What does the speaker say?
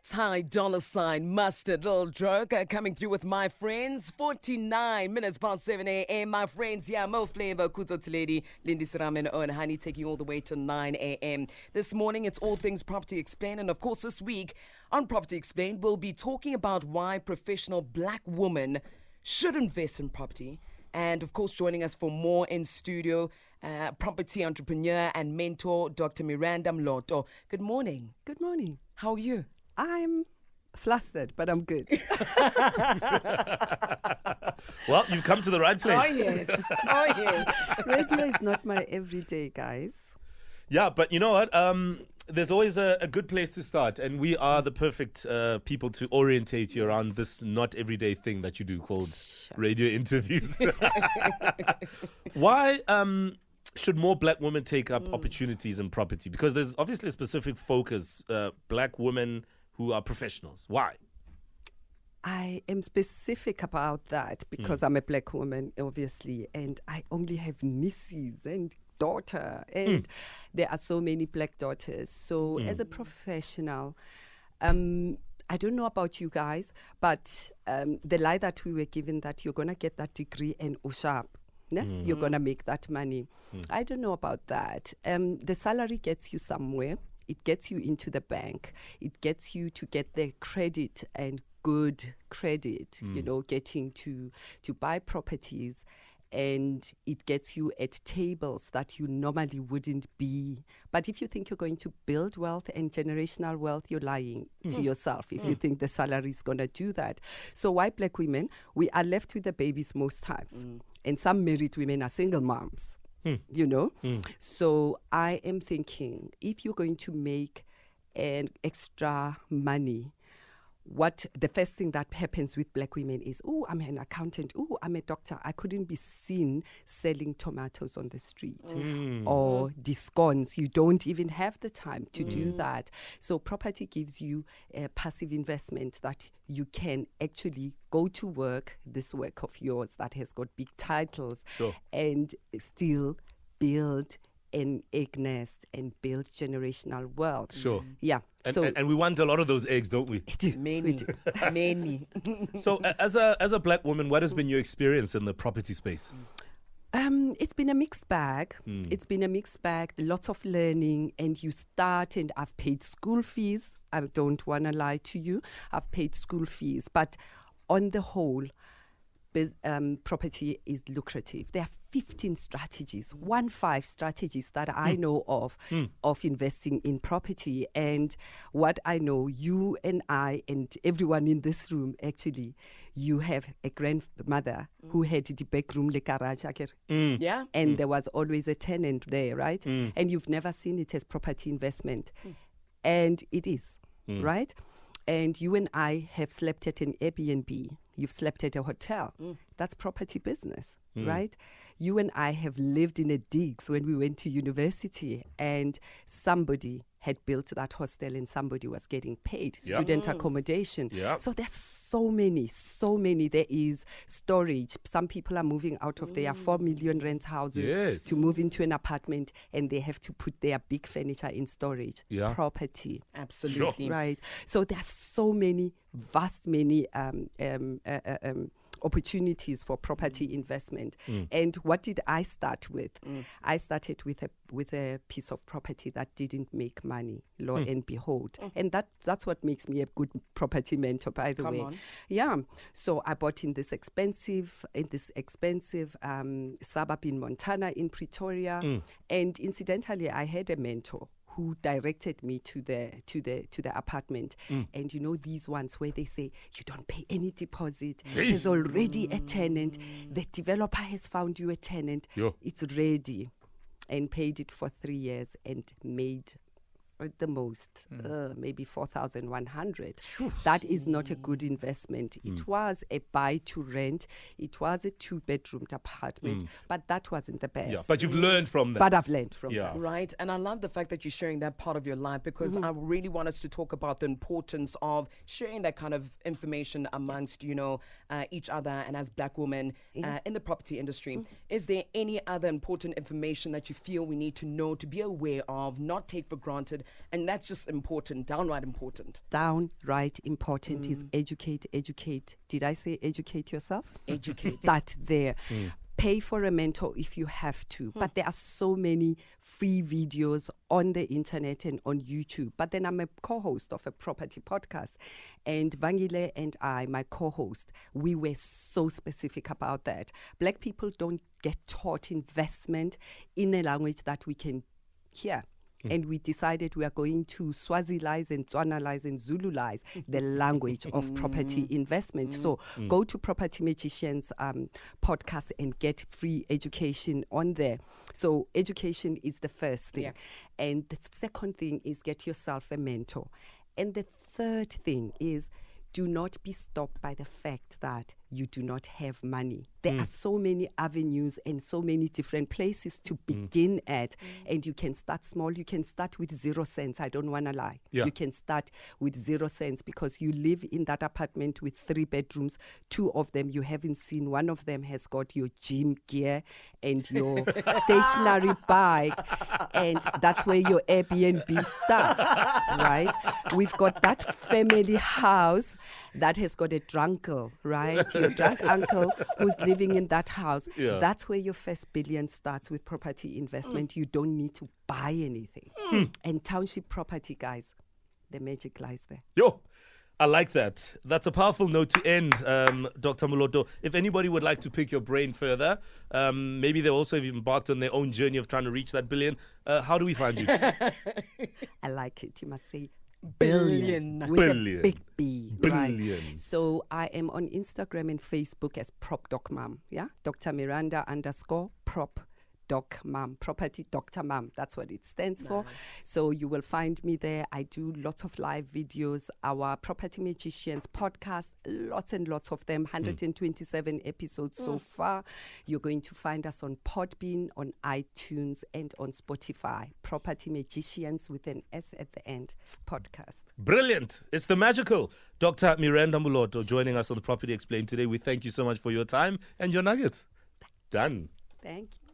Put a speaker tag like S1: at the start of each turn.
S1: Ty dollar sign mustard little joke coming through with my friends. 49 minutes past 7 a.m. My friends, yeah, Mo Flavor, Kuzo Lady, Lindy Siramen, and Honey taking you all the way to 9 a.m. This morning, it's all things Property Explained. And of course, this week on Property Explained, we'll be talking about why professional black women should invest in property. And of course, joining us for more in studio, property entrepreneur and mentor, Dr. Miranda Mloto. Good morning.
S2: Good morning.
S1: How are you?
S2: I'm flustered, but I'm good.
S3: Well, you've come to the right place.
S1: Oh, yes. Oh, yes.
S2: Radio is not my everyday, guys.
S3: Yeah, but you know what? There's always a good place to start, and we are the perfect people to orientate you around this not everyday thing that you do called radio interviews. Why should more black women take up opportunities in property? Because there's obviously a specific focus, black women who are professionals. Why?
S2: I am specific about that because I'm a black woman, obviously, and I only have nieces and daughter, and there are so many black daughters. So as a professional, I don't know about you guys, but the lie that we were given that you're going to get that degree and sharp. You're going to make that money. I don't know about that. The salary gets you somewhere. It gets you into the bank. It gets you to get the credit and good credit, you know, getting to buy properties. And it gets you at tables that you normally wouldn't be. But if you think you're going to build wealth and generational wealth, you're lying to yourself if you think the salary is going to do that. So why black women? We are left with the babies most times. And some married women are single moms, you know. So I am thinking, if you're going to make an extra money, what the first thing that happens with black women is, oh, I'm an accountant, oh, I'm a doctor. I couldn't be seen selling tomatoes on the street or discounts. You don't even have the time to do that. So property gives you a passive investment that you can actually go to work, this work of yours that has got big titles, and still build an egg nest and build generational wealth. Yeah.
S3: And we want a lot of those eggs, don't we?
S1: Many. Many.
S3: So as a black woman, what has been your experience in the property space?
S2: It's been a mixed bag. It's been a mixed bag, lots of learning, and you start, and I've paid school fees. I don't want to lie to you. I've paid school fees. But on the whole, property is lucrative. There are 15 strategies, 15 strategies that I know of investing in property. And what I know, you and I and everyone in this room, actually, you have a grandmother who had the back room, le garage,
S1: Yeah.
S2: and there was always a tenant there, right? And you've never seen it as property investment. And it is, right? And you and I have slept at an Airbnb. You've slept at a hotel. That's property business, right? You and I have lived in a digs when we went to university, and somebody had built that hostel and somebody was getting paid student accommodation. So there's so many. There is storage. Some people are moving out of their 4 million rent houses to move into an apartment, and they have to put their big furniture in storage. Property.
S1: Absolutely.
S2: Right. So there's so many, many opportunities for property investment. And what did I start with? I started with a piece of property that didn't make money, lo and behold. And that's what makes me a good property mentor, by the way. Yeah. So I bought in this expensive suburb in Montana, in Pretoria. And incidentally, I had a mentor who directed me to the apartment. And you know these ones where they say you don't pay any deposit, there's already a tenant, the developer has found you a tenant, it's ready, and paid it for 3 years and made at the most maybe 4,100. That is not a good investment. It was a buy to rent. It was a 2-bedroomed apartment, but that wasn't the best.
S3: But you've learned from that.
S2: But I've learned from that.
S1: Right. And I love the fact that you're sharing that part of your life, because I really want us to talk about the importance of sharing that kind of information amongst, you know, each other and as black women in the property industry. Is there any other important information that you feel we need to know, to be aware of, not take for granted, And that's just important, downright important.
S2: Downright important is educate. Did I say educate yourself?
S1: Educate.
S2: Start there. Pay for a mentor if you have to. But there are so many free videos on the internet and on YouTube. But then I'm a co-host of a property podcast. And Vangile and I, my co-host, we were so specific about that. Black people don't get taught investment in a language that we can hear. And we decided we are going to Swazilize and Tswanalize and Zululize the language of property investment. So go to Property Magicians podcast and get free education on there. So education is the first thing.
S1: Yeah.
S2: And the second thing is get yourself a mentor. And the third thing is do not be stopped by the fact that you do not have money. There are so many avenues and so many different places to begin at. And you can start small. You can start with 0 cents. I don't want to lie.
S3: Yeah.
S2: You can start with 0 cents because you live in that apartment with 3 bedrooms. 2 of them you haven't seen. One of them has got your gym gear and your stationary bike. And that's where your Airbnb starts, right? We've got that family house that has got a drunkle, right? Your drunk uncle who's living in that house.
S3: Yeah.
S2: That's where your first billion starts with property investment. You don't need to buy anything. And township property, guys, the magic lies there.
S3: Yo, I like that. That's a powerful note to end, Dr. Moloto. If anybody would like to pick your brain further, maybe they also have embarked on their own journey of trying to reach that billion. How do we find you?
S2: I like it. You must say
S1: Billion.
S2: with
S3: Billion.
S2: a big B.
S3: Billion.
S2: Right? So I am on Instagram and Facebook as Prop Doc Mom. Yeah, Dr. Miranda _Prop Doc Mom, Property Dr. Mom. That's what it stands for. So you will find me there. I do lots of live videos. Our Property Magicians podcast, lots and lots of them, 127 episodes so far. You're going to find us on Podbean, on iTunes, and on Spotify. Property Magicians with an S at the end podcast.
S3: Brilliant. It's the magical Dr. Miranda Moloto joining us on the Property Explained today. We thank you so much for your time and your nuggets. Done.
S2: Thank you.